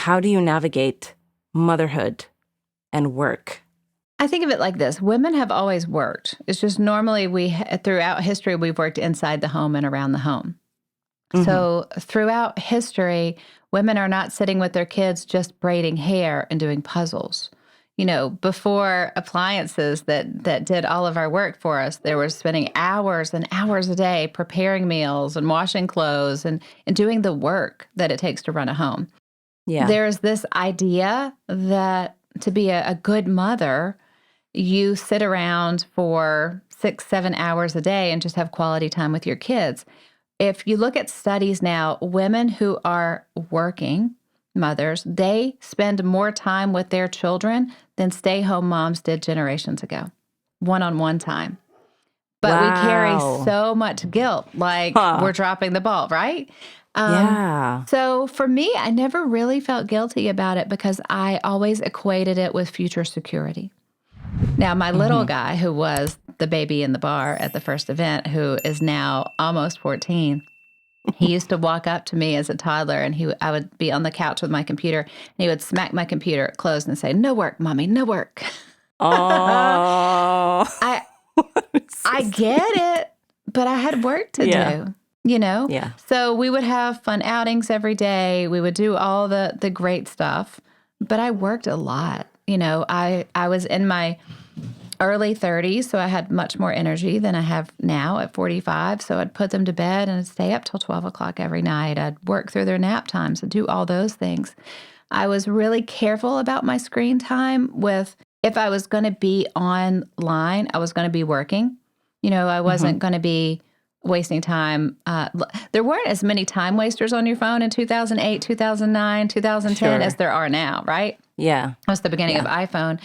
how do you navigate motherhood and work? I think of it like this. Women have always worked. It's just normally throughout history, we've worked inside the home and around the home. Mm-hmm. So throughout history, women are not sitting with their kids just braiding hair and doing puzzles. Before appliances that did all of our work for us, they were spending hours and hours a day preparing meals and washing clothes and doing the work that it takes to run a home. Yeah. There's this idea that to be a good mother, you sit around for 6-7 hours a day and just have quality time with your kids. If you look at studies now, women who are working mothers, they spend more time with their children than stay-home moms did generations ago, one-on-one time. But we carry so much guilt, like we're dropping the ball, right? Yeah. So for me, I never really felt guilty about it because I always equated it with future security. Now, my little guy, who was the baby in the bar at the first event, who is now almost 14, he used to walk up to me as a toddler, and I would be on the couch with my computer, and he would smack my computer closed and say, "No work, Mommy, no work." Oh. I get it, but I had work to do, Yeah. So we would have fun outings every day. We would do all the great stuff, but I worked a lot. I was in my early 30s, so I had much more energy than I have now at 45. So I'd put them to bed and I'd stay up till 12 o'clock every night. I'd work through their nap times and do all those things. I was really careful about my screen time if I was going to be online, I was going to be working. I wasn't going to be wasting time. There weren't as many time wasters on your phone in 2008, 2009, 2010 as there are now, right? Yeah. That was the beginning of iPhone.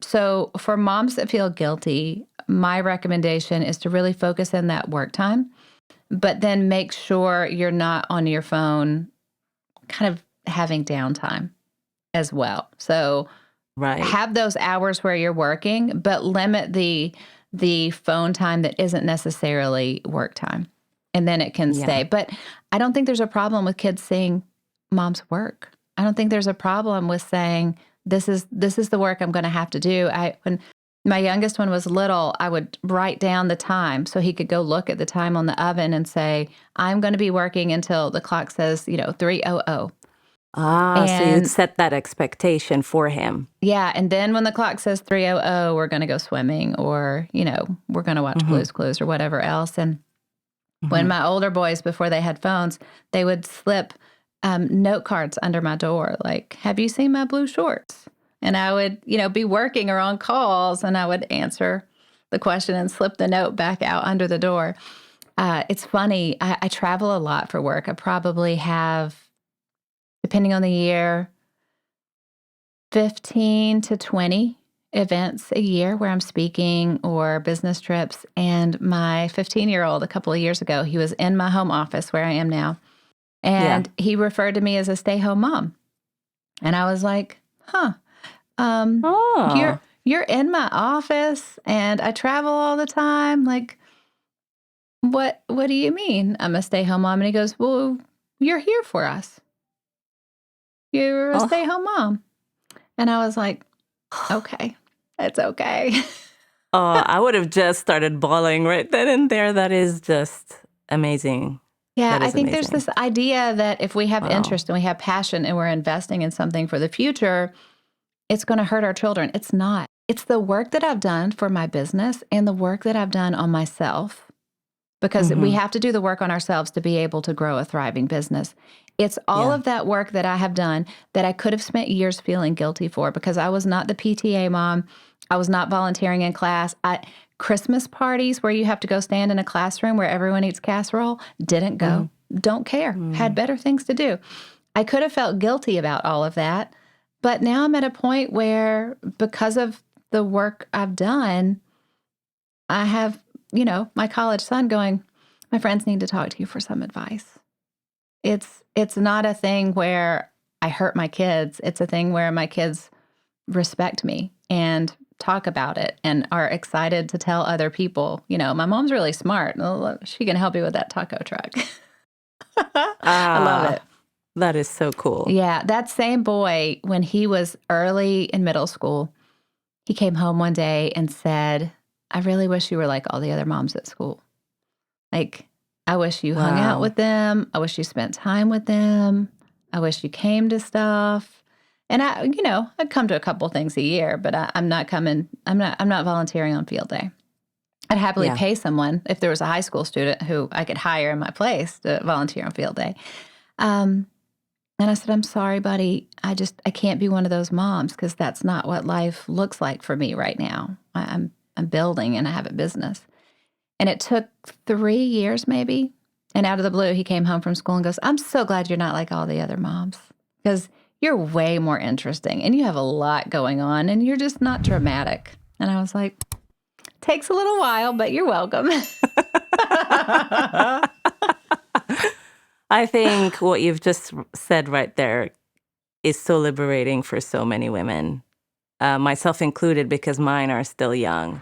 So for moms that feel guilty, my recommendation is to really focus in that work time, but then make sure you're not on your phone kind of having downtime as well. So have those hours where you're working, but limit the phone time that isn't necessarily work time. And then it can stay. But I don't think there's a problem with kids seeing mom's work. I don't think there's a problem with saying, this is the work I'm going to have to do. When my youngest one was little, I would write down the time so he could go look at the time on the oven and say, I'm going to be working until the clock says, 3:00. So you'd set that expectation for him. Yeah, and then when the clock says 3:00, we're going to go swimming, or, we're going to watch Blue's Clues or whatever else. And when my older boys, before they had phones, they would slip note cards under my door, like, "Have you seen my blue shorts?" And I would, be working or on calls, and I would answer the question and slip the note back out under the door. It's funny. I travel a lot for work. I probably have, depending on the year, 15 to 20 events a year where I'm speaking or business trips. And my 15-year-old, a couple of years ago, he was in my home office where I am now. And he referred to me as a stay-home mom. And I was like, you're in my office and I travel all the time. Like, what do you mean I'm a stay-home mom? And he goes, well, you're here for us. You're a stay-home mom. And I was like, okay, it's okay. I would have just started bawling right then and there. That is just amazing. Yeah, I think there's this idea that if we have interest and we have passion and we're investing in something for the future, it's going to hurt our children. It's not. It's the work that I've done for my business and the work that I've done on myself, because we have to do the work on ourselves to be able to grow a thriving business. It's all of that work that I have done that I could have spent years feeling guilty for, because I was not the PTA mom. I was not volunteering in class. Christmas parties where you have to go stand in a classroom where everyone eats casserole, didn't go. Don't care. Had better things to do. I could have felt guilty about all of that. But now I'm at a point where, because of the work I've done, I have, my college son going, my friends need to talk to you for some advice. It's not a thing where I hurt my kids. It's a thing where my kids respect me and talk about it and are excited to tell other people. My mom's really smart. She can help you with that taco truck. I love it. That is so cool. Yeah, that same boy, when he was early in middle school, he came home one day and said, I really wish you were like all the other moms at school. Like, I wish you hung out Wow. with them. I wish you spent time with them. I wish you came to stuff. And I'd come to a couple things a year, but I'm not coming. I'm not volunteering on field day. I'd happily Yeah. pay someone if there was a high school student who I could hire in my place to volunteer on field day. And I said, I'm sorry, buddy. I can't be one of those moms because that's not what life looks like for me right now. I'm building and I have a business. And it took 3 years maybe. And out of the blue, he came home from school and goes, I'm so glad you're not like all the other moms because you're way more interesting and you have a lot going on and you're just not dramatic. And I was like, takes a little while, but you're welcome. I think what you've just said right there is so liberating for so many women, myself included, because mine are still young.